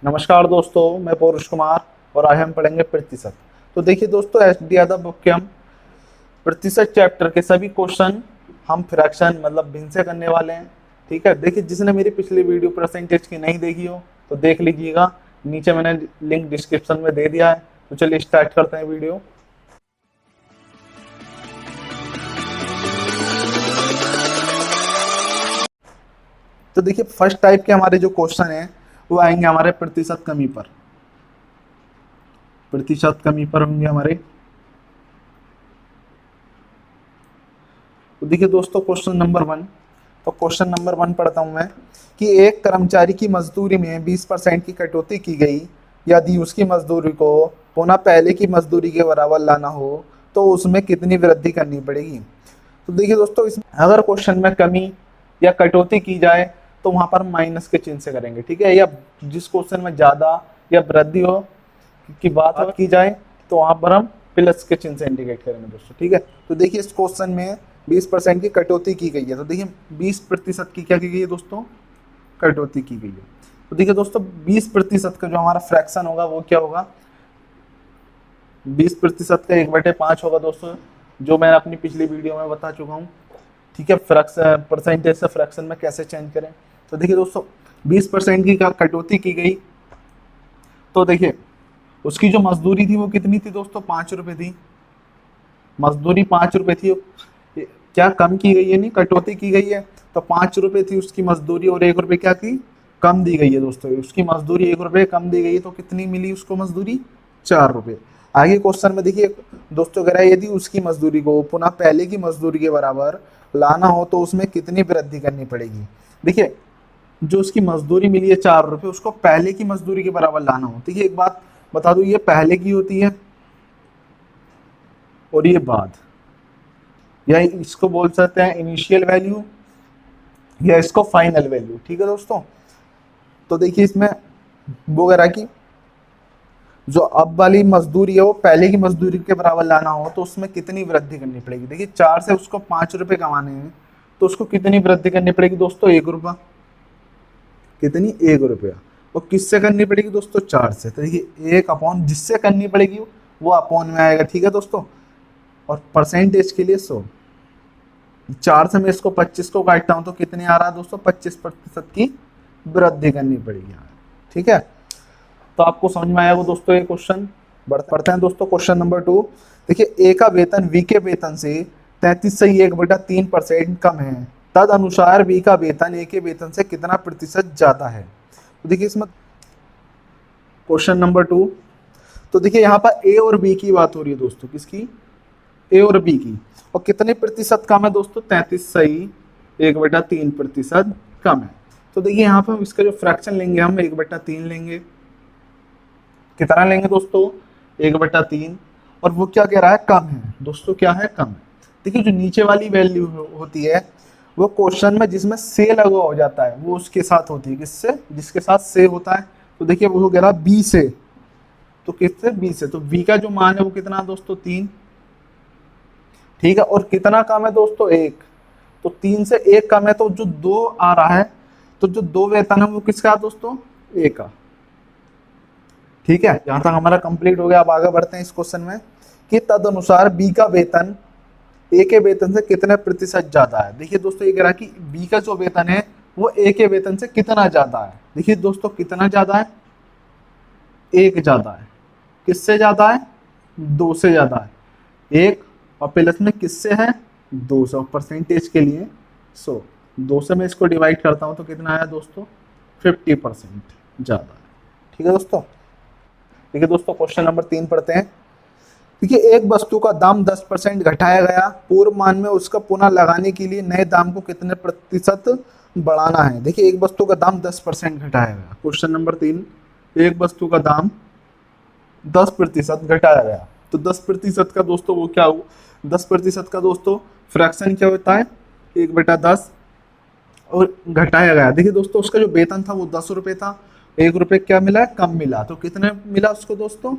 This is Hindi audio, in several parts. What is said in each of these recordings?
नमस्कार दोस्तों, मैं पौरुष कुमार और आज हम पढ़ेंगे प्रतिशत। तो देखिए दोस्तों, एस डी यादव बुक के हम प्रतिशत चैप्टर के सभी क्वेश्चन हम फ्रैक्शन मतलब भिन्न से करने वाले हैं। ठीक है, देखिए जिसने मेरी पिछली वीडियो परसेंटेज की नहीं देखी हो तो देख लीजिएगा, नीचे मैंने लिंक डिस्क्रिप्शन में दे दिया है। तो चलिए स्टार्ट करते हैं वीडियो। तो देखिए फर्स्ट टाइप के हमारे जो क्वेश्चन हैं वो आएंगे हमारे प्रतिशत कमी पर। प्रतिशत कमी पर होंगे हमारे। तो देखिए दोस्तों क्वेश्चन नंबर 1। तो क्वेश्चन नंबर 1 पढ़ता हूं मैं कि एक कर्मचारी की मजदूरी में 20% की कटौती की गई। यदि उसकी मजदूरी को पुनः पहले की मजदूरी के बराबर लाना हो तो उसमें कितनी वृद्धि करनी पड़ेगी। तो देखिए दोस्तों, इसमें अगर क्वेश्चन में कमी या कटौती की जाए तो वहां पर माइनस के चिन्ह से करेंगे। ठीक है, या जिस क्वेश्चन में ज्यादा या वृद्धि हो की बात की जाए तो वहां पर हम प्लस के चिन्ह से इंडिकेट करेंगे दोस्तों। ठीक है, तो देखिए इस क्वेश्चन में 20% की कटौती की गई है। तो देखिए 20% की क्या की गई है दोस्तों, कटौती की गई है। तो देखिए दोस्तों 20% का जो हमारा फ्रैक्शन होगा वो क्या होगा, 20% का 1/5 होगा दोस्तों, जो मैं अपनी पिछली वीडियो में बता चुका हूँ। ठीक है, फ्रैक्शन परसेंटेज से फ्रैक्शन में कैसे चेंज करें। तो देखिए दोस्तों 20% की कटौती की गई। तो देखिए उसकी जो मजदूरी थी वो कितनी थी दोस्तों, 5 रुपए थी। मजदूरी 5 रुपए थी, क्या कम की गई है, नहीं कटौती की गई है। तो 5 रुपए थी उसकी मजदूरी और 1 रुपए क्या की, कम दी गई है दोस्तों। उसकी मजदूरी 1 रुपए कम दी गई है, तो कितनी मिली उसको मजदूरी, 4 रुपए। आगे क्वेश्चन में देखिए दोस्तों कह रहा है यदि उसकी मजदूरी को पुनः पहले की मजदूरी के बराबर लाना हो तो उसमें कितनी वृद्धि करनी पड़ेगी। देखिए जो उसकी मजदूरी मिली है 4 रुपए, उसको पहले की मजदूरी के बराबर लाना हो। देखिए एक बात बता दूं, ये पहले की होती है और ये बाद, या इसको बोल सकते हैं इनिशियल वैल्यू या इसको फाइनल वैल्यू। ठीक है दोस्तों, तो देखिए इसमें वो कह रहा है कि जो अब वाली मजदूरी है वो पहले की मजदूरी के बराबर लाना हो तो उसमें कितनी वृद्धि करनी पड़ेगी। देखिए 4 से उसको 5 रुपए कमाने हैं तो उसको कितनी वृद्धि करनी पड़ेगी दोस्तों, 1 रुपया। कितनी, 1 रुपया। और किससे करनी पड़ेगी दोस्तों, 4 से। तो देखिए 1 अपॉन जिससे करनी पड़ेगी वो अपॉन में आएगा। ठीक है दोस्तों, और परसेंटेज के लिए 100। 4 से मैं इसको 25 को काटता हूं तो कितने आ रहा है दोस्तों, 25% की वृद्धि करनी पड़ेगी। ठीक है, तो आपको समझ में आया वो दोस्तों ये क्वेश्चन। बढ़ते हैं दोस्तों क्वेश्चन नंबर 2। देखिए ए का वेतन बी के वेतन से 33.3% कम है, तद अनुसार बी का वेतन ए के वेतन से कितना प्रतिशत ज्यादा है। तो देखिए इसमें क्वेश्चन नंबर 2। तो देखिए यहाँ पर ए और बी की बात हो रही है दोस्तों, किसकी, ए और बी की। और कितने प्रतिशत कम है दोस्तों, 33.1/3% कम है। तो देखिए यहाँ पर इसका जो फ्रैक्शन लेंगे हम 1/3 लेंगे। कितना लेंगे दोस्तों, 1/3। और वो क्या कह रहा है, कम है दोस्तों, क्या है, कम है। देखिए जो नीचे वाली वैल्यू होती है वो क्वेश्चन में जिसमें से लगा हो जाता है वो उसके साथ होती है, किससे, जिसके साथ से होता है। तो देखिए वो कह रहा बी से, तो किससे, बी से। तो बी का जो मान है वो कितना है दोस्तों, 3। ठीक है, और कितना कम है दोस्तों, 1। तो 3 से 1 कम है, तो जो 2 आ रहा है, तो जो 2 वेतन है वो किसका है दोस्तों, ए का। ठीक है, यहां तक हमारा कंप्लीट हो गया। अब आगे बढ़ते हैं इस क्वेश्चन में कि तद अनुसार बी का वेतन ए के वेतन से कितने प्रतिशत ज्यादा है। देखिए दोस्तों ये कह रहा है कि बी का जो वेतन है वो ए के वेतन से कितना ज्यादा है। देखिए दोस्तों कितना ज्यादा है, 1 ज्यादा है। किससे ज्यादा है, 2 से ज्यादा है। 1 और प्लस में किससे है, 200। परसेंटेज के लिए 100, 2 से मैं इसको डिवाइड करता हूं तो कितना आया दोस्तों, 50% ज्यादा है। ठीक है दोस्तों, देखिए दोस्तों क्वेश्चन नंबर 3 पढ़ते हैं। देखिए एक वस्तु का दाम 10% घटाया गया, पूर्व मान में उसका पुनः लगाने के लिए नए दाम को कितने प्रतिशत बढ़ाना है। देखिए एक वस्तु का दाम 10% घटाया गया। क्वेश्चन नंबर 3, एक वस्तु का दाम 10% घटाया गया। तो 10% का दोस्तों वो क्या हो, 10% का दोस्तों फ्रैक्शन क्या होता है, 1/10 और घटाया गया। देखिए दोस्तों उसका जो वेतन था वो 10 रुपए था, 1 रुपए क्या मिला, कम मिला। तो कितने मिला उसको दोस्तों,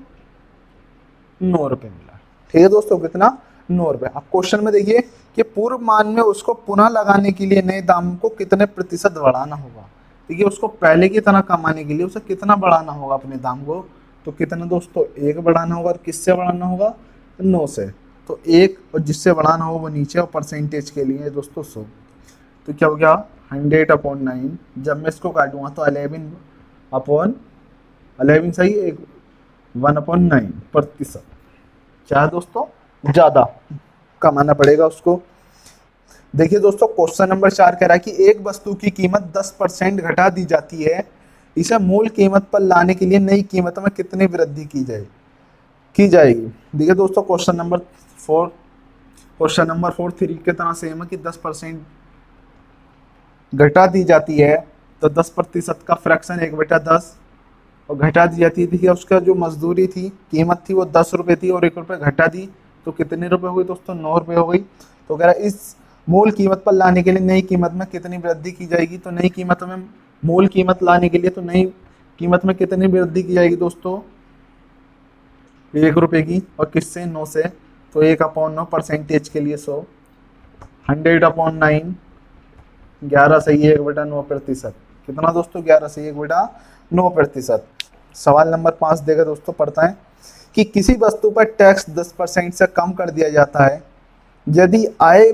9 रुपए मिला। ठीक है दोस्तों, कितना, 9 रुपए। अब क्वेश्चन में देखिए कि पूर्व मान में उसको पुनः लगाने के लिए नए दाम को कितने प्रतिशत बढ़ाना होगा। ठीक है, उसको पहले की तरह कमाने के लिए उसे कितना बढ़ाना होगा अपने दाम को, तो कितना दोस्तों 1 बढ़ाना होगा, और किससे बढ़ाना होगा 9 से। तो 1 और जिससे बढ़ाना होगा वो नीचे, और परसेंटेज के लिए दोस्तों 100। तो क्या हो गया 100/9। जब मैं इसको काटूंगा तो 11/11 सही, 1/9%। क्या है दोस्तों, ज्यादा कमाना पड़ेगा उसको। देखिए दोस्तों क्वेश्चन नंबर 4 कह रहा है कि एक वस्तु की कीमत 10% घटा दी जाती है, इसे मूल कीमत पर लाने के लिए नई कीमत में कितनी वृद्धि की जाएगी। देखिए दोस्तों क्वेश्चन नंबर 4 3 की तरह सेम है कि 10% घटा दी जाती है, तो 10% का फ्रैक्शन 1/10, और घटा दी जाती थी, उसका जो मजदूरी थी, कीमत थी वो 10 रुपये थी, और 1 रुपये घटा दी तो कितने रुपए हो गई दोस्तों, 9 रुपये हो गई। तो कह रहा है इस मूल कीमत पर लाने के लिए नई कीमत में कितनी वृद्धि की जाएगी। तो नई कीमत में मूल कीमत लाने के लिए तो नई कीमत में कितनी वृद्धि की जाएगी दोस्तों, 1 रुपये की, और किससे 9 से, तो 1/9 परसेंटेज के लिए 100, 100/9, 11 सही है 1/9%। कितना दोस्तों 11 सही 1/9%। सवाल नंबर 5 देगा दोस्तों, पढ़ता है कि किसी वस्तु पर टैक्स 10% से कम कर दिया जाता है, यदि आय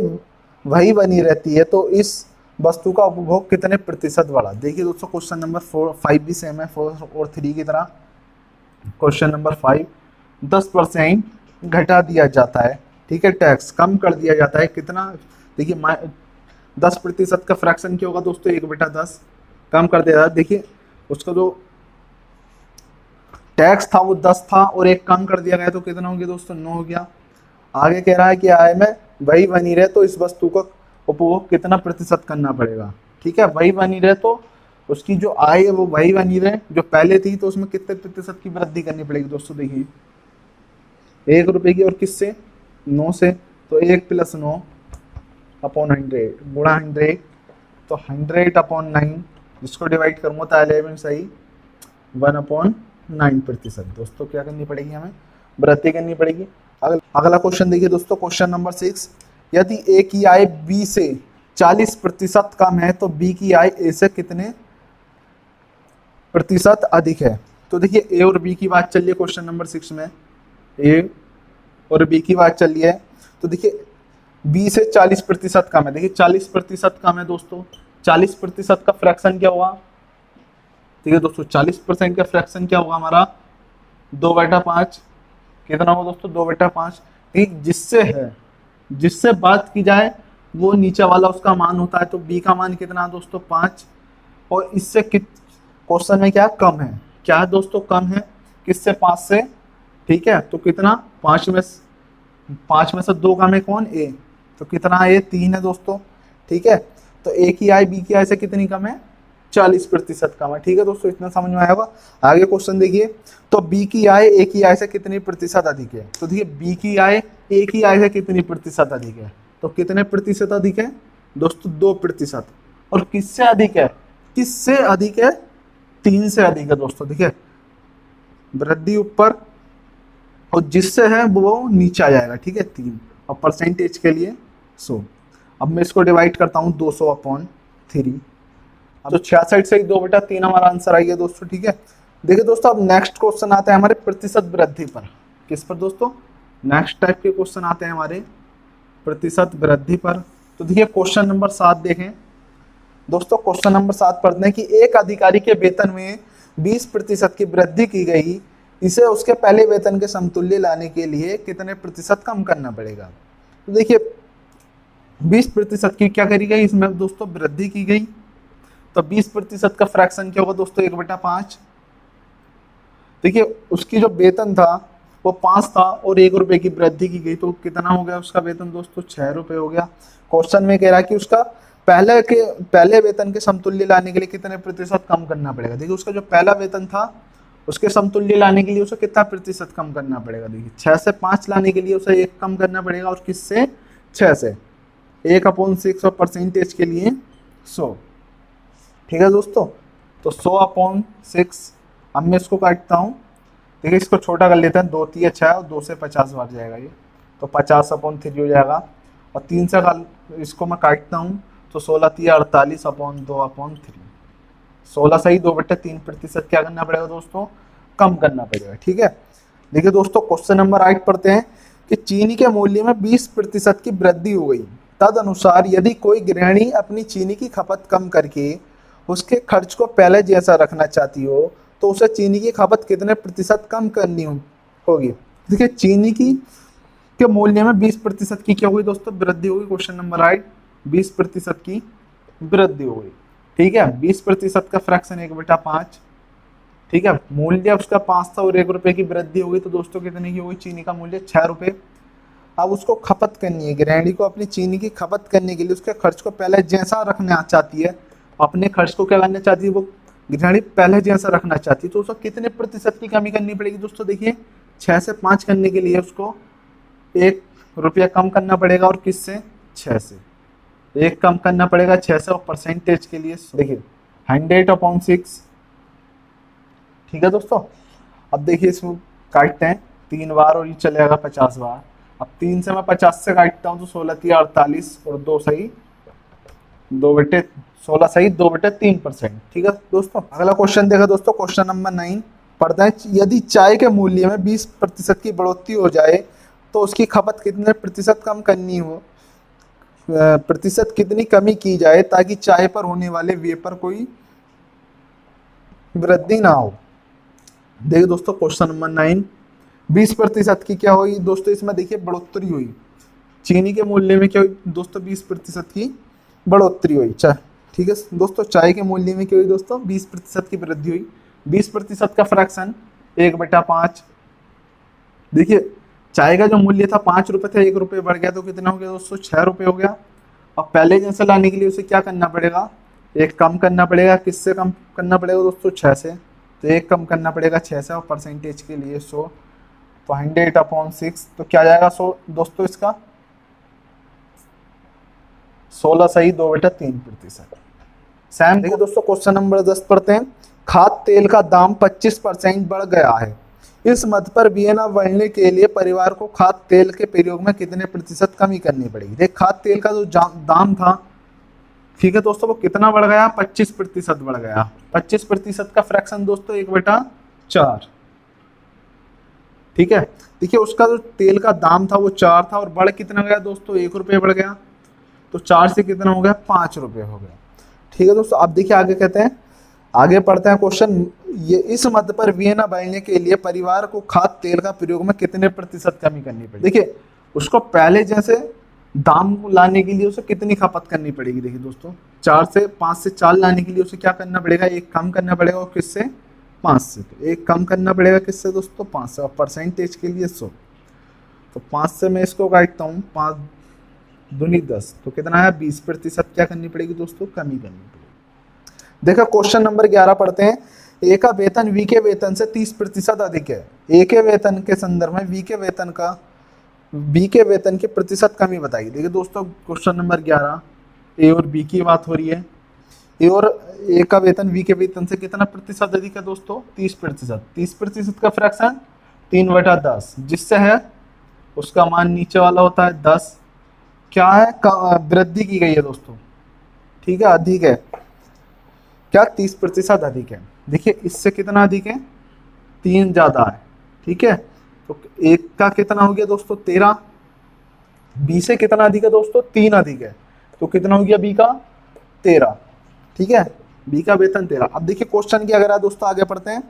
वही बनी रहती है तो इस वस्तु का उपभोग कितने प्रतिशत बढ़ा। देखिए दोस्तों क्वेश्चन नंबर 5 भी सेम है 4 और 3 की तरह। क्वेश्चन नंबर 5, 10% घटा दिया जाता है, ठीक है, टैक्स कम कर दिया जाता है, कितना। देखिए 10% का फ्रैक्शन क्या होगा दोस्तों, 1/10 कम कर दिया जाता है। देखिए उसका जो टैक्स था वो 10 था, और 1 कम कर दिया गया तो कितना हो गया दोस्तों, 9 हो गया। आगे कह रहा है कि आय में वही बनी रहे तो इस वस्तु का उपभोग कितना प्रतिशत करना पड़ेगा। ठीक है, वही बनी रहे तो उसकी जो आय है वो वही बनी रहे जो पहले थी, तो उसमें कितने प्रतिशत की वृद्धि करनी पड़ेगी दोस्तों। देखिए 1 रुपये की, और किससे 9 से, तो 1 + 9/100 गुणा 100, तो 100/9 जिसको डिवाइड करूँगा तो 11 सही 1/9%। दोस्तों क्या करनी पड़ेगी, हमें वृद्धि करनी पड़ेगी। अगला क्वेश्चन देखिए दोस्तों, क्वेश्चन नंबर 6, यदि ए की आय बी से 40% कम है तो बी की आय ए से कितने प्रतिशत अधिक है। तो देखिए ए और बी की बात चल रही है क्वेश्चन नंबर 6 में, ए और बी की बात चल रही है। तो देखिए बी से 40% कम है। देखिए 40% कम है दोस्तों, 40% का फ्रैक्शन क्या हुआ। ठीक है दोस्तों 40% का फ्रैक्शन क्या होगा हमारा 2/5। कितना होगा दोस्तों 2/5। ठीक, जिससे बात की जाए वो नीचे वाला उसका मान होता है, तो बी का मान कितना है दोस्तों 5, और इससे क्वेश्चन में क्या कम है, क्या है दोस्तों कम है, किससे 5 से। ठीक है, तो कितना 5 में से 2 कम है कौन, ए, तो कितना ए 3 है दोस्तों। ठीक है, तो ए की आय बी की आय से कितनी कम है, 40% कम है। ठीक है दोस्तों, इतना समझ में आया होगा। आगे क्वेश्चन देखिए, तो बी की आय ए की आय से कितनी प्रतिशत अधिक है। तो देखिए बी की आय ए की आय से कितनी प्रतिशत अधिक है, तो कितने प्रतिशत अधिक है दोस्तों 2%। और किससे अधिक है, 3 से अधिक है दोस्तों। देखिए वृद्धि ऊपर और जिससे है वो नीचे आ जाएगा। ठीक है 3, और परसेंटेज के लिए 100। अब मैं इसको डिवाइड करता हूँ 200/3। तो 66 से 2/3 हमारा आंसर आ गया दोस्तों। ठीक है, देखिए दोस्तों अब नेक्स्ट क्वेश्चन आता है हमारे प्रतिशत वृद्धि पर। किस पर दोस्तों, नेक्स्ट टाइप के क्वेश्चन आते हैं हमारे प्रतिशत वृद्धि पर। तो देखिए क्वेश्चन नंबर 7 देखें दोस्तों। क्वेश्चन नंबर 7 पढ़ते हैं कि एक अधिकारी के वेतन में 20% की वृद्धि की गई, इसे उसके पहले वेतन के समतुल्य लाने के लिए कितने प्रतिशत कम करना पड़ेगा। तो देखिए 20% की क्या करी गई, इसमें दोस्तों वृद्धि की गई, तो 20% का फ्रैक्शन क्या होगा दोस्तों 1/5। देखिए उसकी जो वेतन था वो 5 था, और 1 रुपये की वृद्धि की गई, तो कितना हो गया उसका वेतन दोस्तों 6 रुपये हो गया। क्वेश्चन में कह रहा है कि उसका पहले वेतन के समतुल्य लाने के लिए कितने प्रतिशत कम करना पड़ेगा। देखिए उसका जो पहला वेतन था उसके समतुल्य लाने के लिए उसे कितना प्रतिशत कम करना पड़ेगा। देखिए 6 से 5 लाने के लिए उसे 1 कम करना पड़ेगा, और किससे 6 से 1/6, और परसेंटेज के लिए 100। ठीक है दोस्तों, तो 100/6। अब मैं इसको काटता हूँ। देखिए इसको छोटा कर लेते हैं, 2 3 6 और 2 से 50 बार जाएगा ये, तो 50/3 हो जाएगा। और 3 से इसको मैं काटता हूँ तो 16 3 48/2/3 16 सही 2/3% क्या करना पड़ेगा दोस्तों, कम करना पड़ेगा। ठीक है, देखिए दोस्तों क्वेश्चन नंबर 8 पढ़ते हैं कि चीनी के मूल्य में 20% की वृद्धि हो गई, तद अनुसार यदि कोई गृहिणी अपनी चीनी की खपत कम करके उसके खर्च को पहले जैसा रखना चाहती हो तो उसे चीनी की खपत कितने प्रतिशत कम करनी होगी। देखिए चीनी की के मूल्य में 20% की क्या हुई दोस्तों, वृद्धि होगी। क्वेश्चन नंबर 8 20% की वृद्धि हो गई। ठीक है, 20% का फ्रैक्शन 1/5। ठीक है, मूल्य उसका 5 था और 1 रुपए की वृद्धि हो गई तो दोस्तों कितने की होगी, चीनी का मूल्य 6 रुपए। अब उसको खपत करनी है, गृहिणी को अपनी चीनी की खपत करने के लिए उसके खर्च को पहले जैसा रखना चाहती है, अपने खर्च को क्या करना चाहती है, वो गृहिणी पहले जैसा रखना चाहती है तो उसको कितने प्रतिशत की कमी करनी पड़ेगी दोस्तों। देखिए 6 से 5 करने के लिए उसको 1 रुपया कम करना पड़ेगा, और किससे, 6 से 1 कम करना पड़ेगा 6 से, और परसेंटेज के लिए देखिए 100/6। ठीक है दोस्तों, अब देखिए इसमें काटते हैं 3 बार और ये चलेगा 50 बार। अब 3 से मैं 50 से काटता हूँ तो 16×3 = 48 और 2 सही 2/16 सही 2/3%। ठीक है दोस्तों, अगला क्वेश्चन देखा दोस्तों, क्वेश्चन नंबर 9 पढ़ते हैं। यदि चाय के मूल्य में 20% की बढ़ोतरी हो जाए तो उसकी खपत कितने प्रतिशत कम करनी हो, प्रतिशत कितनी कमी की जाए ताकि चाय पर होने वाले व्यय पर कोई वृद्धि ना हो। देखिए दोस्तों क्वेश्चन नंबर 9 20% की क्या हुई दोस्तों, इसमें देखिए बढ़ोतरी हुई। चीनी के मूल्य में क्या हुई दोस्तों, 20% की बढ़ोतरी हुई। ठीक है दोस्तों, चाय के मूल्य में क्या हुई दोस्तों, 20% की वृद्धि हुई। 20% का फ्रैक्शन 1/5। देखिए चाय का जो मूल्य था 5 रुपए था, 1 रुपये बढ़ गया तो कितना हो गया दोस्तों, 6 रुपये हो गया। अब पहले जैसे लाने के लिए उसे क्या करना पड़ेगा, 1 कम करना पड़ेगा। किससे कम करना पड़ेगा दोस्तों, 6 से, तो 1 कम करना पड़ेगा 6 से, और परसेंटेज के लिए 100 तो 100/6 तो क्या जाएगा 100 दोस्तों, इसका 16 सही 2/3%। सैम देखिए दोस्तों क्वेश्चन नंबर 10 पढ़ते हैं। खाद्य तेल का दाम 25% बढ़ गया है, इस मद पर वियना बढ़ने के लिए परिवार को खाद्य तेल के प्रयोग में कितने प्रतिशत कमी करनी पड़ेगी। देख खाद्य तेल का जो दाम था, ठीक है दोस्तों, वो कितना बढ़ गया, 25% बढ़ गया। 25% का फ्रैक्शन दोस्तों 1/4। ठीक है, देखिए उसका जो तेल का दाम था वो 4 था और बढ़ कितना गया दोस्तों, 1 रुपये बढ़ गया। तो 4 से कितना हो गया, 5 रुपये हो गया। ठीक है दोस्तों, अब देखिए आगे कहते हैं, आगे पढ़ते हैं क्वेश्चन। ये इस मद पर वियना बढ़ने के लिए परिवार को खाद्य तेल का प्रयोग में कितने प्रतिशत कमी करनी पड़ेगी। देखिए उसको पहले जैसे दाम को लाने के लिए उसे कितनी खपत करनी पड़ेगी। देखिए दोस्तों 4 से 5 से 4 लाने के लिए उसे क्या करना पड़ेगा, 1 कम करना पड़ेगा, और किससे, 5 से। तो 1 कम करना पड़ेगा किससे दोस्तों, 5 से, और परसेंटेज के लिए 100। तो 5 से मैं इसको काटता हूँ, 5 दूनी 10 तो कितना है, 20% क्या करनी पड़ेगी दोस्तों, कमी करनी पड़ेगी। देखो क्वेश्चन नंबर 11 पढ़ते हैं। ए का वेतन बी के वेतन से 30% अधिक है। ए के वेतन के संदर्भ में बी के वेतन की प्रतिशत कमी बताइए। देखिए दोस्तों क्वेश्चन नंबर 11 ए और बी की बात हो रही है। ए का वेतन बी के वेतन से कितना प्रतिशत अधिक है दोस्तों, 30%। 30% का फ्रैक्शन 3/10, जिससे है उसका मान नीचे वाला होता है 10। क्या है, वृद्धि की गई है दोस्तों। ठीक है, अधिक है क्या, 30% अधिक है। देखिए इससे कितना अधिक है, 3 ज्यादा है। ठीक है, तो 1 का कितना हो गया दोस्तों, 13। बी से कितना अधिक है दोस्तों, 3 अधिक है, तो कितना हो गया बी का, 13। ठीक है, बी का वेतन 13। अब देखिए क्वेश्चन की अगर दोस्तों आगे पढ़ते हैं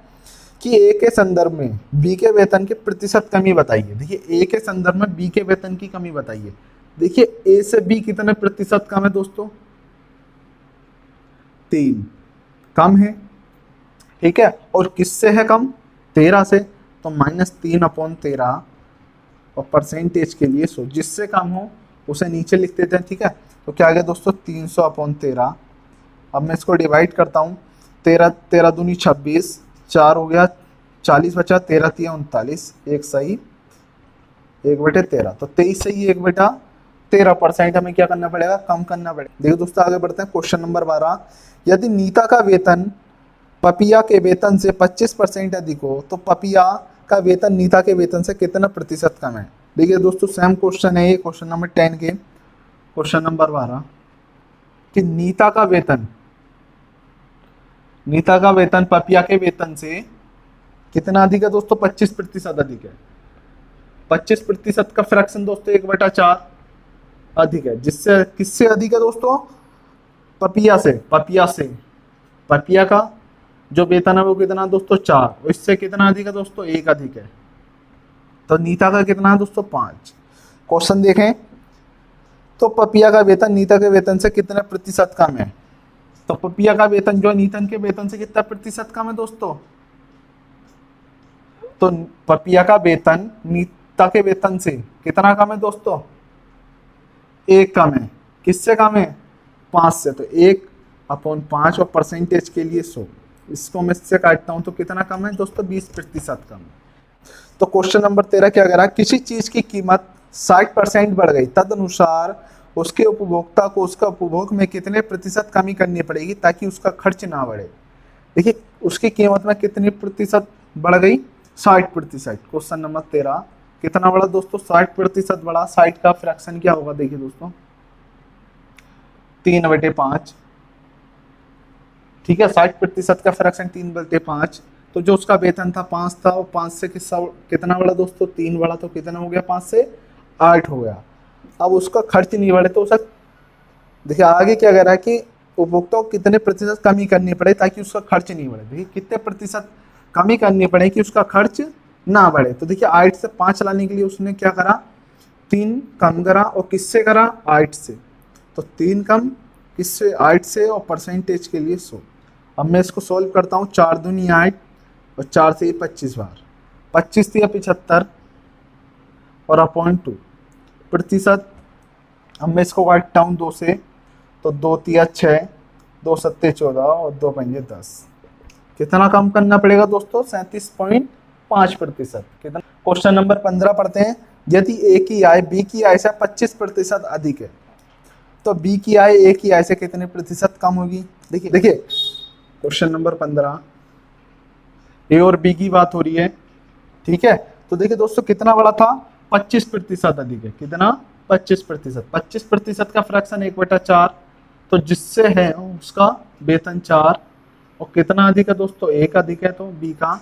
कि ए के संदर्भ में बी के वेतन की प्रतिशत कमी बताइए। देखिए ए के संदर्भ में बी के वेतन की कमी बताइए। देखिए ए से बी कितने प्रतिशत कम है दोस्तों, 3 कम है। ठीक है, और किससे है कम, 13 से, तो -3/13 और परसेंटेज के लिए 100, जिससे कम हो उसे नीचे लिख देते हैं। ठीक है, तो क्या आ गया दोस्तों, 300/13। अब मैं इसको डिवाइड करता हूँ, 13 दूनी 26, 4 हो गया 40 बचा, 13 3 39, 1 सही 1/13, तो 23 सही 1/13% हमें क्या करना पड़ेगा, कम करना पड़ेगा। देखो दोस्तों आगे बढ़ते हैं क्वेश्चन नंबर 12। यदि नीता का वेतन पपिया के वेतन से 25% अधिक हो तो पपिया का वेतन नीता के वेतन से कितना प्रतिशत कम है। देखिए दोस्तों सेम क्वेश्चन है ये, क्वेश्चन नंबर 10 के क्वेश्चन नंबर 12 कि नीता का वेतन नीता का वेतन पपिया के वेतन से कितना अधिक है दोस्तों? 25% अधिक है। 25% का फ्रैक्शन दोस्तों 1/4 अधिक है। जिससे किससे अधिक है दोस्तों? पपिया से। पपिया का जो वेतन है वो कितना दोस्तों? 4। और इससे कितना अधिक है दोस्तों? 1 अधिक है। तो नीता का कितना है दोस्तों? 5। क्वेश्चन देखें तो पपिया का वेतन नीता के वेतन से कितने प्रतिशत कम है? तो पपिया का वेतन जो नीतन के वेतन से कितना प्रतिशत कम है दोस्तों? तो पपिया का वेतन नीता के वेतन से कितना कम है दोस्तों? 1 कम है। किससे कम है? 5 से। तो 1/5 और परसेंटेज के लिए 100। इसको मैं इससे काटता हूं तो कितना कम है दोस्तों? 20% कम है। तो क्वेश्चन नंबर 13 क्या कह रहा है? किसी चीज की कीमत 60% बढ़ गई, तदनुसार उसके उपभोक्ता को उसका उपभोग में कितने प्रतिशत कमी करनी पड़ेगी ताकि उसका खर्च ना बढ़े? देखिए उसकी कीमत में कितनी प्रतिशत बढ़ गई? 60%। क्वेश्चन नंबर 13 कितना बढ़ा दोस्तों? 60% बढ़ा। 60 का फ्रैक्शन क्या होगा? देखिए दोस्तों 3/5। ठीक है, 60% का फ्रैक्शन 3/5। तो जो उसका वेतन था 5 था, और 5 से कितना बढ़ा दोस्तों? 3 बढ़ा। तो कितना हो गया? 5 से 8 हो गया। अब उसका खर्च नहीं बढ़े तो उसका देखिए आगे क्या कह रहा है कि उपभोक्ता को कितने प्रतिशत कमी करनी पड़े ताकि उसका खर्च नहीं बढ़े। देखिए कितने प्रतिशत कमी करनी पड़े कि उसका खर्च ना बढ़े। तो देखिए 8 से 5 लाने के लिए उसने क्या करा? 3 कम करा। और किससे करा? 8 से। तो 3 कम किससे? 8 से। और परसेंटेज के लिए 100। अब मैं इसको सॉल्व करता हूँ। 4 दूनी 8 और 4 से 25 बार। 25 या 75 और अपॉइंट 2 प्रतिशत। अब मैं इसको काटता हूँ 2 से। तो 2 तिया 6, 2 सत्ते 14 और 2 पंजे 10। कितना कम करना पड़ेगा दोस्तों? 37.5%। कितना? क्वेश्चन नंबर 15 पढ़ते हैं। यदि ए की आय बी की आय से 25% अधिक है तो बी की आय ए की आय से कितने प्रतिशत कम होगी? देखिए क्वेश्चन नंबर 15 ए और बी की बात हो रही है। ठीक है, तो देखिए दोस्तों कितना बड़ा था? 25% अधिक है। कितना? 25%। 25% का फ्रैक्शन 1/4। तो जिससे है उसका वेतन 4 और कितना अधिक है दोस्तों? 1 अधिक है। तो बी का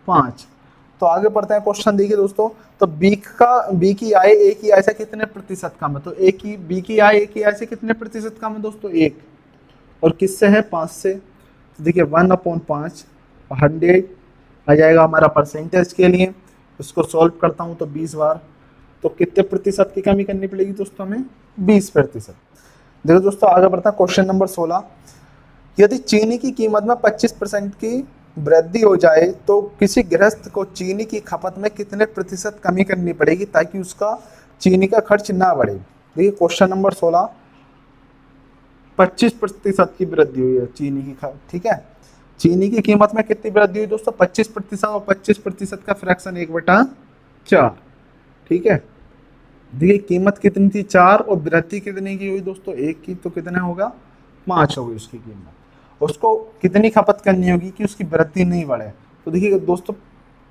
5। तो आगे पढ़ते हैं क्वेश्चन। देखिए दोस्तों तो बी की आय ए की आय से कितने प्रतिशत कम है? तो बी की आय ए की आय से कितने प्रतिशत कम है दोस्तों? 1। और किससे है? 5 से। तो देखिए 1/5 100 आ जाएगा हमारा परसेंटेज के लिए। इसको सॉल्व करता हूँ तो 20 बार। तो कितने प्रतिशत की कमी करनी पड़ेगी दोस्तों? हमें 20%। देखो दोस्तों आगे बढ़ता है क्वेश्चन नंबर 16। यदि चीनी की कीमत में 25% की वृद्धि हो जाए तो किसी गृहस्थ को चीनी की खपत में कितने प्रतिशत कमी करनी पड़ेगी ताकि उसका चीनी का खर्च ना बढ़े? देखिए क्वेश्चन नंबर 16 25% की वृद्धि हुई है चीनी की ठीक है, चीनी की कीमत में कितनी वृद्धि हुई दोस्तों? 25%। और 25% का फ्रैक्शन 1/4। ठीक है, देखिए कीमत कितनी थी? 4 और वृद्धि कितने की हुई दोस्तों? 1 की। तो कितना होगा? 5 होगी उसकी कीमत। उसको कितनी खपत करनी होगी कि उसकी वृद्धि नहीं बढ़े? तो देखिए दोस्तों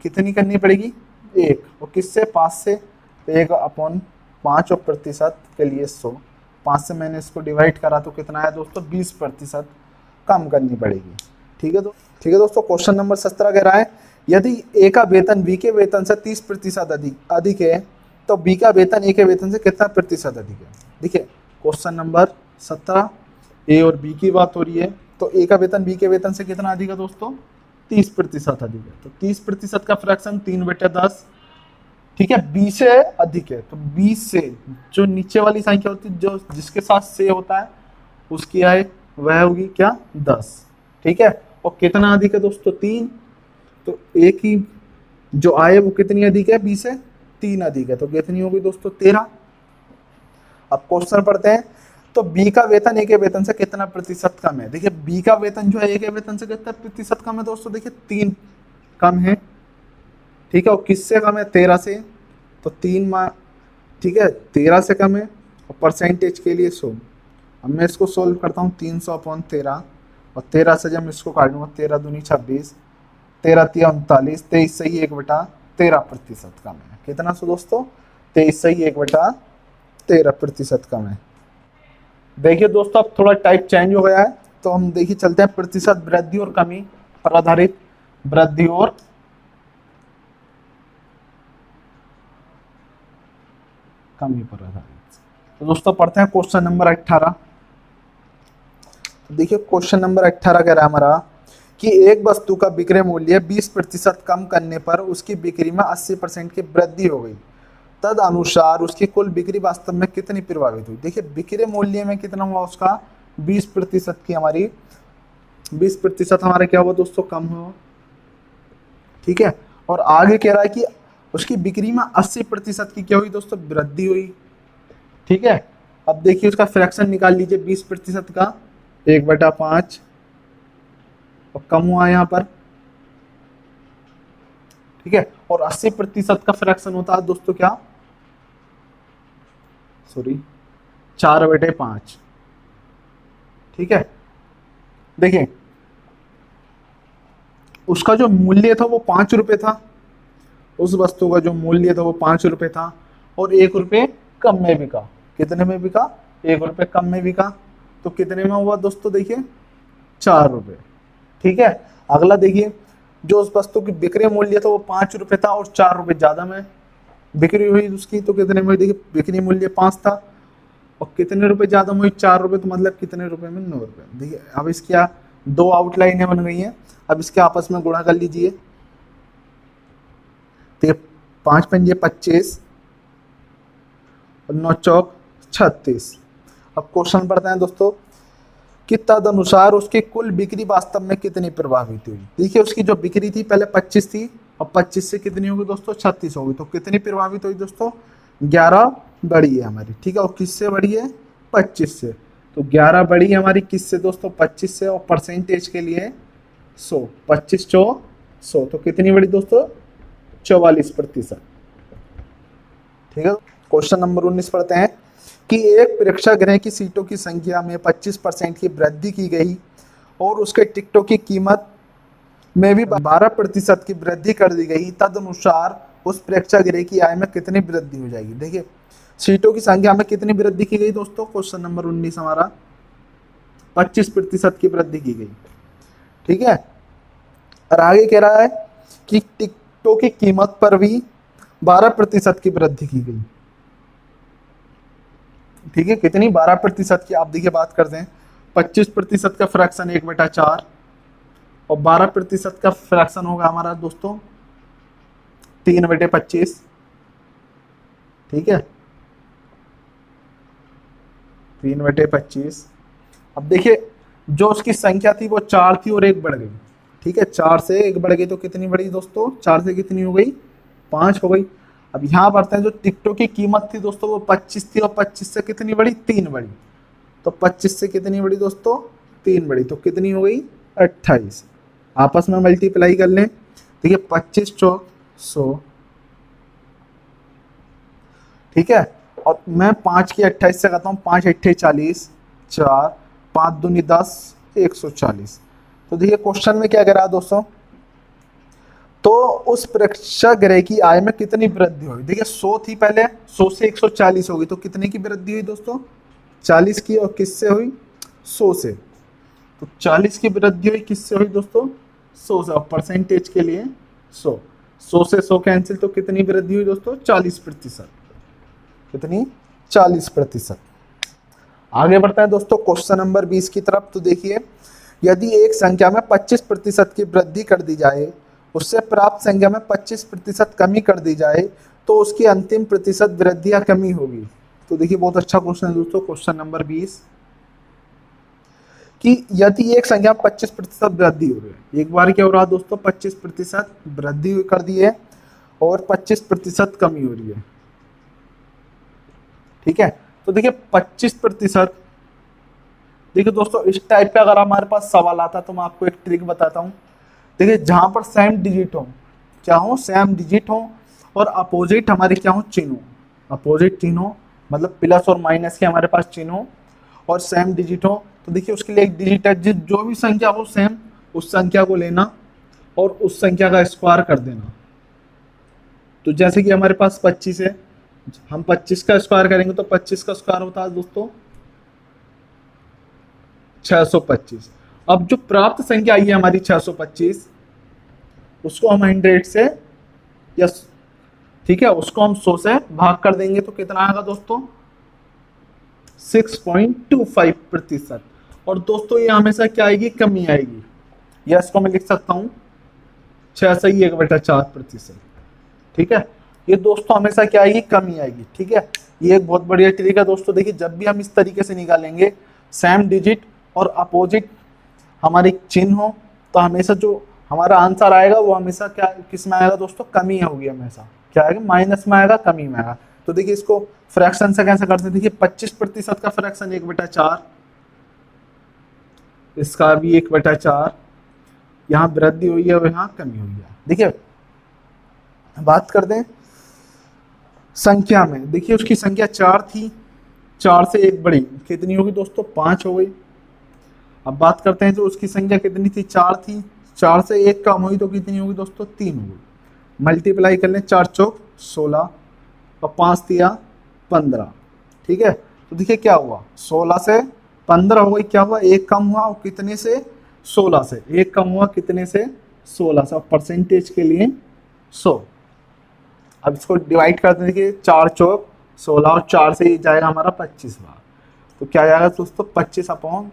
कितनी करनी पड़ेगी? 1। और किससे? 5 से। तो 1/5 और प्रतिशत के लिए 100। 5 से मैंने इसको डिवाइड करा तो कितना है दोस्तों? 20% कम करनी पड़ेगी। ठीक है दोस्तों क्वेश्चन नंबर 17 कह रहा है यदि ए का वेतन बी के वेतन से 30% अधिक है तो बी का वेतन ए के वेतन से कितना प्रतिशत अधिक है? देखिए क्वेश्चन नंबर 17 ए और बी की बात हो रही है। तो ए का वेतन बी के वेतन से कितना अधिक है दोस्तों? 30% अधिक है। तो 30% का फ्रैक्शन 3/10। ठीक है, 20 से अधिक है। तो 20 से जो नीचे वाली संख्या होती है जो जिसके साथ से होता है उसकी आय वह होगी क्या? 10। ठीक है, और कितना अधिक है दोस्तों? 3। तो ए की जो आय है वो कितनी अधिक है? 20 से 3 अधिक है। तो कितनी होगी दोस्तों? 13। अब क्वेश्चन पढ़ते हैं। तो बी का वेतन ए के वेतन से कितना प्रतिशत कम है? देखिए बी का वेतन जो है ए के वेतन से कितना प्रतिशत कम है दोस्तों? देखिए 3 कम है। ठीक है, और किससे कम है? 13 से। तो 3 ठीक है 13 से कम है। और परसेंटेज के लिए 100। अब मैं इसको सोल्व करता हूँ। 300/13 और 13 से जब मैं इसको काटूंगा 13 दूनी 26, 13 तिया 39, 23 से ही 1/13% कम है। कितना सो दोस्तों? 23 से ही 1/13% कम है। देखिए दोस्तों अब थोड़ा टाइप चेंज हो गया है। तो हम देखिए चलते हैं प्रतिशत वृद्धि और कमी पर आधारित, वृद्धि और कमी पर आधारित। तो दोस्तों पढ़ते हैं क्वेश्चन नंबर 18। तो देखिए क्वेश्चन नंबर 18 कह रहा है हमारा कि एक वस्तु का विक्रय मूल्य 20% कम करने पर उसकी बिक्री में 80% की वृद्धि हो गई, तद अनुसार उसकी कुल बिक्री वास्तव में कितनी प्रभावित हुई। देखिए विक्रय मूल्य में कितना हुआ उसका 20% की, हमारी 20% हमारा क्या हुआ दोस्तों, कम हुआ। ठीक है, और आगे कह रहा है कि उसकी बिक्री में 80% की क्या हुई दोस्तों, वृद्धि हुई। ठीक है, अब देखिए उसका फ्रैक्शन निकाल लीजिए 20% का 1/5 और कम हुआ यहाँ पर। ठीक है, और 80% का फ्रैक्शन होता है दोस्तों क्या, सॉरी 4/5। ठीक है, देखिए उसका जो मूल्य था वो 5 रुपए था, उस वस्तु का जो मूल्य था वो 5 रुपए था और 1 रुपए कम में बिका। कितने में बिका, 1 रुपए कम में बिका। तो कितने में हुआ दोस्तों, देखिए 4 रुपए। ठीक है, अगला देखिए जो उस वस्तु की बिक्री मूल्य था वो 5 रुपए था और 4 रुपए ज्यादा में बिक्री हुई उसकी, तो कितने में, देखिए बिक्री मूल्य 5 था और कितने रुपए ज्यादा में हुई, 4 रुपए, तो मतलब कितने रुपए में, 9 रुपए। देखिए अब इसकी 2 आउटलाइनें बन गई हैं, अब इसके आपस में गुणा कर लीजिए। तो 5 पंजे 25 और 9 चौक 36। अब क्वेश्चन पढ़ते हैं दोस्तों कि तदनुसार उसकी कुल बिक्री वास्तव में कितनी प्रभावित हुई। देखिए उसकी जो बिक्री थी पहले 25 थी और 25 से कितनी होगी दोस्तों, 36 होगी। तो कितनी प्रभावित हुई दोस्तों, 11 बढ़ी है हमारी। ठीक है, और किससे बढ़ी है, 25 से। तो 11 बढ़ी है हमारी किससे दोस्तों, 25 से, और परसेंटेज के लिए 100, 25 चौ 100, तो कितनी बढ़ी दोस्तों, 44%। ठीक है, क्वेश्चन नंबर 19 पढ़ते हैं कि एक प्रेक्षागृह की सीटों की संख्या में 25% की वृद्धि की गई और उसके टिकटों की कीमत में भी 12% की वृद्धि कर दी गई, तदनुसार उस प्रेक्षागृह की आय में कितनी वृद्धि हो जाएगी। देखिए सीटों की संख्या में कितनी वृद्धि की गई दोस्तों, क्वेश्चन नंबर 19 हमारा 25% की वृद्धि की गई। ठीक है, और आगे कह रहा है कि टिकटों की कीमत पर भी 12% की वृद्धि की गई। ठीक है, कितनी, 12% की। आप देखिए बात करते हैं 25% का फ्रैक्शन 1/4 और 12% का फ्रैक्शन होगा हमारा दोस्तों 3/25। ठीक है, 3/25। अब देखिए जो उसकी संख्या थी वो 4 थी और 1 बढ़ गई। ठीक है, 4 से 1 बढ़ गई तो कितनी बढ़ी दोस्तों, 4 से कितनी हो गई, 5 हो गई। अब यहाँ बढ़ते हैं, जो टिकटों की कीमत थी दोस्तों वो 25 थी और 25 से कितनी बढ़ी, 3 बढ़ी। तो 25 से कितनी बढ़ी दोस्तों, 3 बढ़ी, तो कितनी हो गई, 28। आपस में मल्टीप्लाई कर लें, देखिए 25 चौक 100। ठीक है, और मैं 5 की 28 से करता हूँ, 5 8 40, 4 5 दूनी 10, 140। तो देखिए क्वेश्चन में क्या कह रहा है दोस्तों, तो उस प्रेक्षागृह की आय में कितनी वृद्धि हुई। देखिए 100 थी पहले, 100 से 140 होगी, तो कितने की वृद्धि हुई दोस्तों, 40 की, और किससे हुई, 100 से। तो 40 की वृद्धि हुई किससे हुई दोस्तों, 100 से, और परसेंटेज के लिए 100, 100 से 100 कैंसिल, तो कितनी वृद्धि हुई दोस्तों, 40%। कितनी, 40%। आगे बढ़ता है दोस्तों क्वेश्चन नंबर 20 की तरफ। तो देखिए यदि एक संख्या में 25% की वृद्धि कर दी जाए, उससे प्राप्त संख्या में 25% कमी कर दी जाए, तो उसकी अंतिम प्रतिशत वृद्धि या कमी होगी। तो देखिए बहुत अच्छा क्वेश्चन है दोस्तों, क्वेश्चन नंबर 20 कि यदि एक संख्या 25% वृद्धि हो रही है, एक बार क्या हो रहा है दोस्तों, 25% वृद्धि कर दी है और 25% कमी हो रही है। ठीक है, तो देखिए 25%, देखिए दोस्तों इस टाइप का अगर हमारे पास सवाल आता तो मैं आपको एक ट्रिक बताता हूँ। देखिए जहां पर सेम डिजिट हो, क्या हो, सेम डिजिट हो, और अपोजिट हमारे क्या हो, चिन्ह हो, अपोजिट चिन्ह हो, मतलब प्लस और माइनस के हमारे पास चिन्ह हो और सेम डिजिट हो, तो देखिए उसके लिए एक डिजिट है, जो भी संख्या हो सेम, उस संख्या को लेना और उस संख्या का स्क्वायर कर देना। तो जैसे कि हमारे पास 25 है, हम 25 का स्क्वायर करेंगे तो 25 का स्क्वायर होता है दोस्तों 625। अब जो प्राप्त संख्या आई है हमारी 625, उसको हम 100 से, यस ठीक है, उसको हम 100 से भाग कर देंगे तो कितना आएगा दोस्तों, 6.25%। और दोस्तों ये हमेशा क्या आएगी, कमी आएगी। या इसको मैं लिख सकता हूं 6 से ही 1/4%। ठीक है, ये दोस्तों हमेशा क्या आएगी, कमी आएगी। ठीक है, ये एक बहुत बढ़िया ट्रिक है दोस्तों। देखिए जब भी हम इस तरीके से निकालेंगे, सेम डिजिट और अपोजिट हमारी चिन्ह हो, तो हमेशा जो हमारा आंसर आएगा वो हमेशा क्या किस में आएगा दोस्तों, कमी होगी। हमेशा क्या आएगा, माइनस में आएगा, कमी में आएगा। तो देखिए इसको फ्रैक्शन से कैसे करते हैं, देखिए 25% का फ्रैक्शन 1/4, इसका भी 1/4, यहाँ वृद्धि हुई है और यहाँ कमी हुई है। देखिए बात करते हैं संख्या में, देखिए उसकी संख्या 4 थी, 4 से 1 बढ़ी, कितनी होगी दोस्तों, 5 हो गई। अब बात करते हैं जो उसकी संख्या कितनी थी, 4 थी, 4 से 1 कम हुई तो कितनी होगी दोस्तों, 3 हो गई। मल्टीप्लाई कर लें, 4 चौक 16 और 5 दिया 15। ठीक है, तो देखिए क्या हुआ, 16 से 15 हो गई, क्या हुआ, 1 कम हुआ, और कितने से, 16 से। 1 कम हुआ कितने से, 16 से, और परसेंटेज के लिए 100। अब इसको डिवाइड करते हैं, देखिए 4 चौक 16 और 4 से जाएगा हमारा 25 बार, तो क्या जाएगा दोस्तों, 25/4।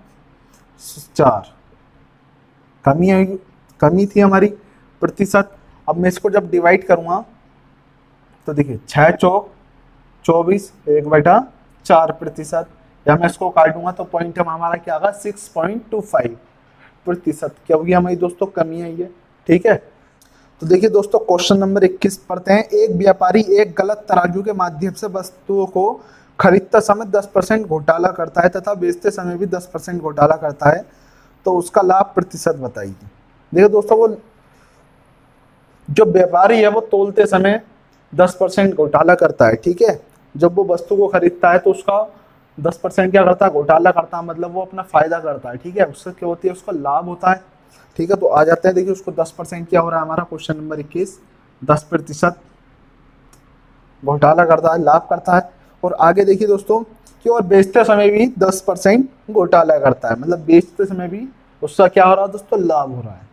कमी थी हमारी प्रतिशत। अब मैं इसको जब डिवाइड करूंगा तो देखिए 6 चौक 24, 1/4%। या मैं इसको काटूंगा तो पॉइंट हमारा क्या आगा, 6.25%, क्योंकि हमारी दोस्तों कमी आई है। ठीक है, तो देखिए दोस्तों क्वेश्चन नंबर 21 पढ़ते हैं। एक व्यापारी एक गलत तराजू के माध्यम से वस्तुओं को खरीदते समय 10% घोटाला करता है तथा बेचते समय भी 10% घोटाला करता है, तो उसका लाभ प्रतिशत बताइए। देखिए दोस्तों, वो जो व्यापारी है वो तोलते समय 10% घोटाला करता है। ठीक है, जब वो वस्तु को खरीदता है तो उसका 10% क्या करता है, घोटाला करता है, मतलब वो अपना फायदा करता है। ठीक है, उससे क्या होती है, उसका लाभ होता है। ठीक है, तो आ जाते हैं, देखिए उसको 10% क्या हो रहा है, हमारा क्वेश्चन नंबर 21, 10% घोटाला करता है, लाभ करता है। और आगे देखिए दोस्तों कि और बेचते समय भी 10% घोटाला करता है, मतलब बेचते समय भी उसका क्या हो रहा है दोस्तों, लाभ हो रहा है।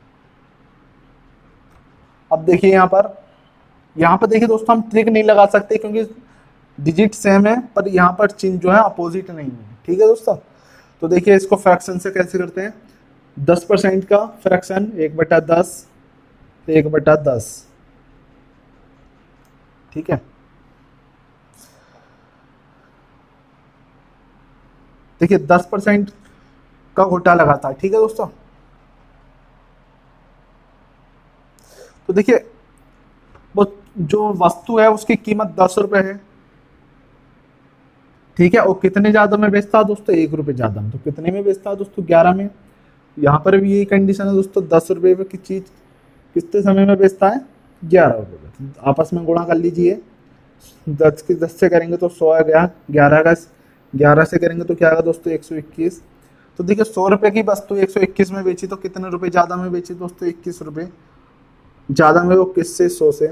अब देखिए यहाँ पर देखिए दोस्तों हम ट्रिक नहीं लगा सकते क्योंकि डिजिट सेम है, पर यहाँ पर चिन्ह जो है अपोजिट नहीं है। ठीक है दोस्तों, तो देखिए इसको फ्रैक्शन से कैसे करते हैं, 10% का फ्रैक्शन 1/10, 1/10। ठीक है, देखिए 10% का घोटाला लगाता है। ठीक है दोस्तों, तो देखिए वो जो वस्तु है उसकी कीमत 10 रुपए है। ठीक है, और कितने ज्यादा में बेचता है दोस्तों, 1 रुपए ज्यादा में, तो कितने में बेचता है दोस्तों, 11 में। यहाँ पर भी यही कंडीशन है दोस्तों, 10 रुपए की चीज कितने समय में बेचता है, 11 रुपए में। आपस में गुणा कर लीजिए, 10 से करेंगे तो 100 आ गया, 11 से करेंगे तो क्या आएगा दोस्तों, 121। तो देखिए 100 रुपए की वस्तु 121 में बेची तो कितने रुपए ज्यादा में बेची दोस्तों, 21 रुपए ज्यादा में। वो किससे, 100 से,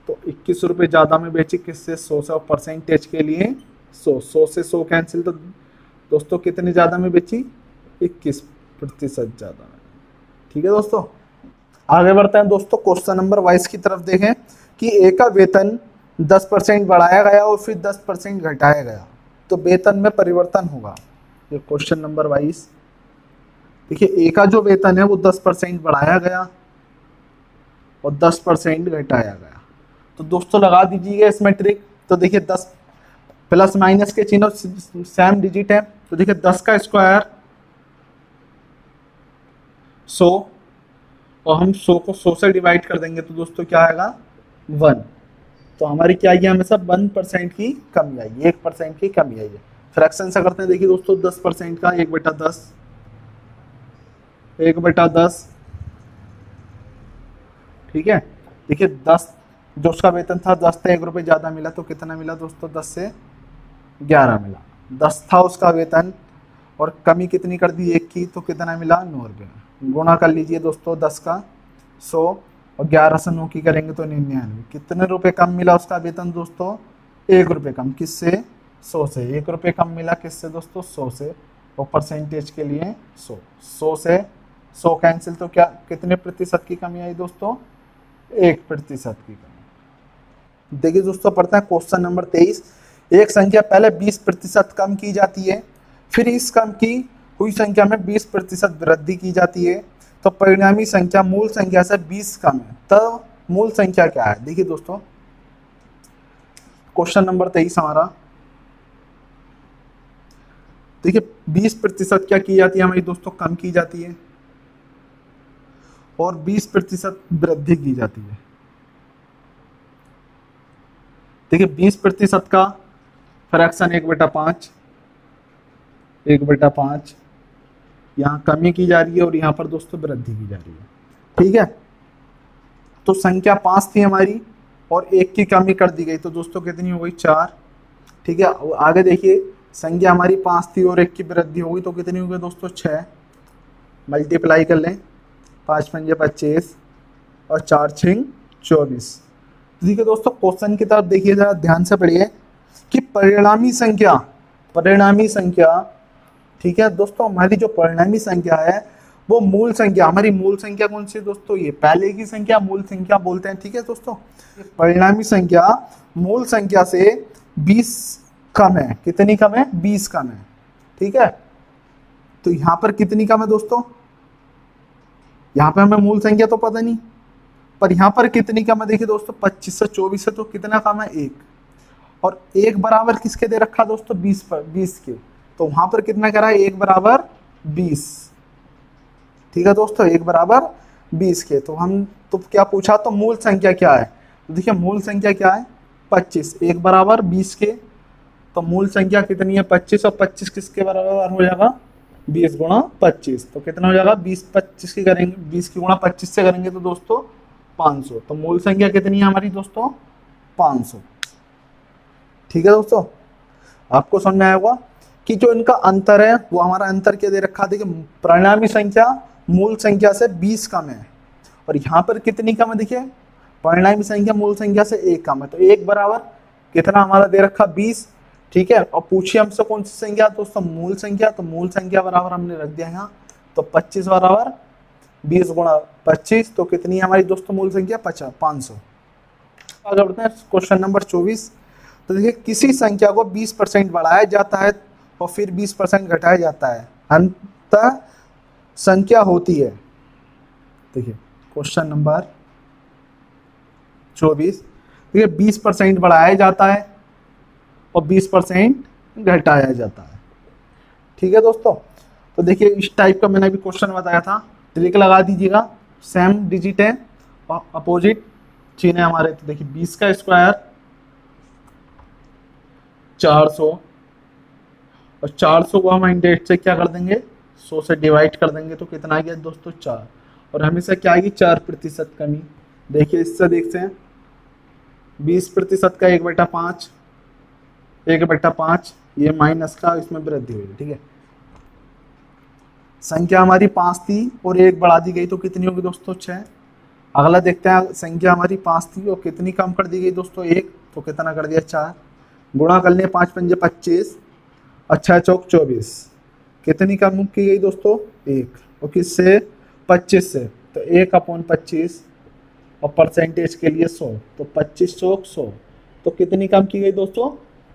तो 21 रुपए ज्यादा में बेची किससे, 100 से, और परसेंटेज के लिए 100 से 100 कैंसिल, तो दोस्तों कितने ज्यादा में बेची, 21% ज्यादा में। ठीक है दोस्तों, आगे बढ़ते हैं दोस्तों, क्वेश्चन नंबर 22 की तरफ देखें कि ए का वेतन 10% बढ़ाया गया और फिर 10% घटाया गया तो वेतन में परिवर्तन होगा। ये क्वेश्चन नंबर 22। देखिए ए का जो वेतन है वो 10% बढ़ाया गया और 10% घटाया गया, तो दोस्तों लगा दीजिएगा इसमें ट्रिक। तो देखिए 10 प्लस माइनस के चिन्ह सेम डिजिट है, तो देखिए 10 का स्क्वायर 100, और हम 100 को 100 से डिवाइड कर देंगे तो दोस्तों क्या आएगा, 1। तो हमारी क्या आएगी, हमेशा 1% की कमी आएगी, 1% की कमी आएगी। फ्रैक्शन से करते हैं, देखिए दोस्तों 10% का 1/10, 1/10। ठीक है, देखिए 10 जो उसका वेतन था 10 था, 1 रुपए ज्यादा मिला तो कितना मिला दोस्तों, 10 से 11 मिला। 10 था उसका वेतन और कमी कितनी कर दी, 1 की, तो कितना मिला, 9 रुपये। गुणा कर लीजिए दोस्तों 10 का 100 और 11 से 9 की करेंगे तो 99। कितने रुपए कम मिला उसका वेतन दोस्तों, 1 रुपये कम, किससे, 100 से। 1 रुपये कम मिला किससे दोस्तों, 100 से। और परसेंटेज के लिए 100। 100 से 100 कैंसिल, तो क्या कितने प्रतिशत की कमी आई दोस्तों? 1% की कमी। देखिए दोस्तों, पढ़ते हैं क्वेश्चन नंबर 23। एक संख्या पहले 20% कम की जाती है, फिर इस कम की हुई संख्या में 20% वृद्धि की जाती है, तो परिणामी संख्या मूल संख्या से 20 कम है, तब मूल संख्या क्या है? देखिए दोस्तों, क्वेश्चन नंबर 23 हमारा, देखिए 20% क्या की जाती है हमारी दोस्तों? कम की जाती है, और 20% वृद्धि की जाती है। देखिए 20% का फ्रैक्शन 1/5, 1/5 यहाँ कमी की जा रही है और यहाँ पर दोस्तों वृद्धि की जा रही है। ठीक है, तो संख्या 5 थी हमारी और 1 की कमी कर दी गई, तो दोस्तों कितनी हो गई? 4। ठीक है, आगे देखिए, संख्या हमारी 5 थी और 1 की वृद्धि हो गई, तो कितनी हो गई दोस्तों? 6। मल्टीप्लाई कर लें, 5 पंजे 25 और 4 6 24। ठीक है दोस्तों, क्वेश्चन की तरफ देखिए, जरा ध्यान से पढ़िए कि परिणामी संख्या, ठीक है दोस्तों, हमारी जो परिणामी संख्या है वो मूल संख्या, हमारी मूल संख्या कौन सी है दोस्तों? ये पहले की संख्या मूल संख्या बोलते हैं। ठीक है दोस्तों, परिणामी संख्या मूल संख्या से 20 कम है। कितनी कम है? 20 कम है। ठीक है, तो यहां पर कितनी कम है दोस्तों? यहां पे हमें मूल संख्या तो पता नहीं, पर यहां पर कितनी कम है? देखिए दोस्तों, 25 से 24 है, तो कितना कम है? 1। और 1 बराबर किसके दे रखा दोस्तों? 20 के, तो वहां पर कितना करा है? 1 बराबर 20। ठीक है दोस्तों, 1 बराबर 20 के, तो हम तो क्या पूछा? तो मूल संख्या क्या है? तो देखिए मूल संख्या क्या है? 25। 1 बराबर 20 के, तो मूल संख्या कितनी है? 25, और 25 किसके बराबर हो जाएगा? 20 गुणा 25, तो कितना हो जाएगा? 20 25 की करेंगे, 20 की गुणा 25 से करेंगे तो दोस्तों 500। तो मूल संख्या कितनी है हमारी दोस्तों? 500। ठीक है दोस्तों, आपको समझ में आया होगा कि जो इनका अंतर है वो हमारा अंतर क्या दे रखा? देखिए परिणामी संख्या मूल संख्या से 20 कम है, और यहाँ पर कितनी कम है? देखिए परिणामी संख्या मूल संख्या से 1 कम है, तो 1 बराबर कितना हमारा दे रखा? 20। ठीक है, और पूछिए हमसे कौन सी संख्या दोस्तों? मूल संख्या। तो मूल संख्या बराबर हमने रख दिया यहाँ, तो 25 बराबर 20 गुणा 25, तो कितनी है हमारी दोस्तों मूल संख्या? 500। आगे बढ़ते हैं, क्वेश्चन नंबर 24। तो देखिए किसी संख्या को 20% बढ़ाया जाता है और फिर 20% घटाया जाता है, अंततः संख्या होती है। देखिए क्वेश्चन नंबर 24, देखिए 20% बढ़ाया जाता है और 20% घटाया जाता है। ठीक है दोस्तों, तो देखिए इस टाइप का मैंने अभी क्वेश्चन बताया था, ट्रिक लगा दीजिएगा। सेम डिजिट है और अपोजिट चिन्ह है हमारे, तो देखिए 20 का स्क्वायर 400, और 400 को हम 100 से क्या कर देंगे? 100 से डिवाइड कर देंगे, तो कितना आ गया दोस्तों? 4। और हमेशा क्या आएगी? 4% कमी। देखिए इससे देखते हैं, 20% का 1/5, 1/5 ये माइनस का, इसमें वृद्धि हुई। ठीक है, संख्या हमारी 5 थी और 1 बढ़ा दी गई, तो कितनी होगी दोस्तों? 6। अगला देखते हैं, संख्या हमारी 5 थी और कितनी कम कर दी गई दोस्तों? 1, तो कितना कर दिया? 4। गुणा कर लें, 5 पंजे 25 और 6 चौक 24, कितनी कम की गई दोस्तों? 1। और किससे? 25 से, तो 1/25 और परसेंटेज के लिए 100, तो 25 चौक 100, तो कितनी कम की गई दोस्तों?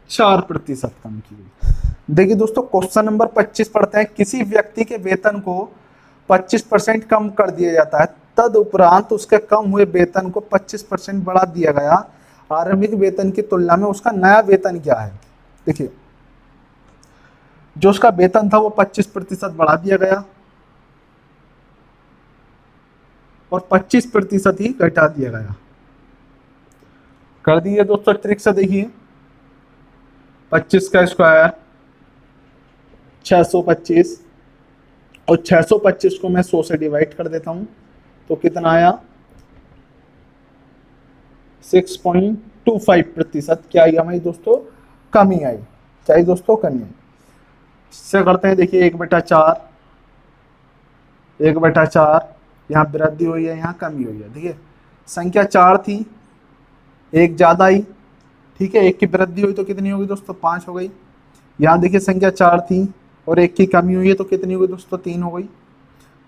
4% कम की गई। देखिए दोस्तों क्वेश्चन नंबर 25 पढ़ते हैं। किसी व्यक्ति के वेतन को 25% कम कर दिया जाता है, तदुपरांत उसके कम हुए वेतन को 25% बढ़ा दिया गया, आरंभिक वेतन की तुलना में उसका नया वेतन क्या है? देखिए जो उसका वेतन था वो 25% बढ़ा दिया गया और 25% ही घटा दिया गया। कर दिए दोस्तों, ट्रिक से देखिए, 25 का स्क्वायर 625, और 625 को मैं 100 से डिवाइड कर देता हूं, तो कितना आया? 6.25% क्या आई हमारी दोस्तों? कमी आई। क्या आई दोस्तों? कमी आई। इससे करते हैं, देखिए 1/4, 1/4, यहाँ वृद्धि हुई है, यहाँ कमी हुई है। देखिए संख्या 4 थी, 1 ज्यादा आई। ठीक है, 1 की वृद्धि हुई तो कितनी होगी दोस्तों? 5 हो गई। यहाँ देखिए संख्या 4 थी और 1 की कमी हुई है तो कितनी हुई दोस्तों, 3 हो गई।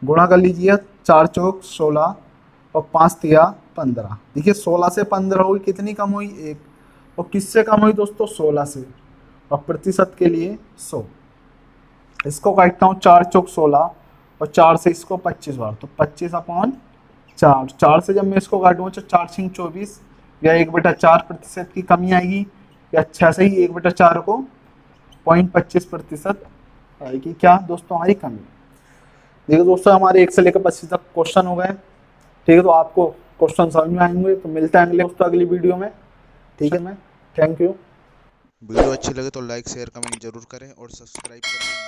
गुणा कर लीजिए, 4 चौक 16 और 5 तिया 15। देखिए 16 से 15 हुई, कितनी कम हुई, 1। और किससे कम हुई दोस्तों, 16 से। और प्रतिशत के लिए 100। इसको काटता हूँ, 4 चौक 16 और 4 से इसको 25 बार, तो 25/4। 4 से जब मैं इसको काटूंगा तो 4 छिंग 24, या 1/4 प्रतिशत की कमी आएगी, या 6 से ही 1/4 को 0.25% आएगी क्या दोस्तों, हमारी कमी। देखिए दोस्तों हमारे 1 से लेकर 25 तक क्वेश्चन हो गए। ठीक है, तो आपको क्वेश्चन समझ में आएंगे, तो मिलते हैं अगले दोस्तों अगली वीडियो में। ठीक है, मैं थैंक यू। वीडियो अच्छी लगे तो लाइक शेयर कमेंट जरूर करें और सब्सक्राइब करें।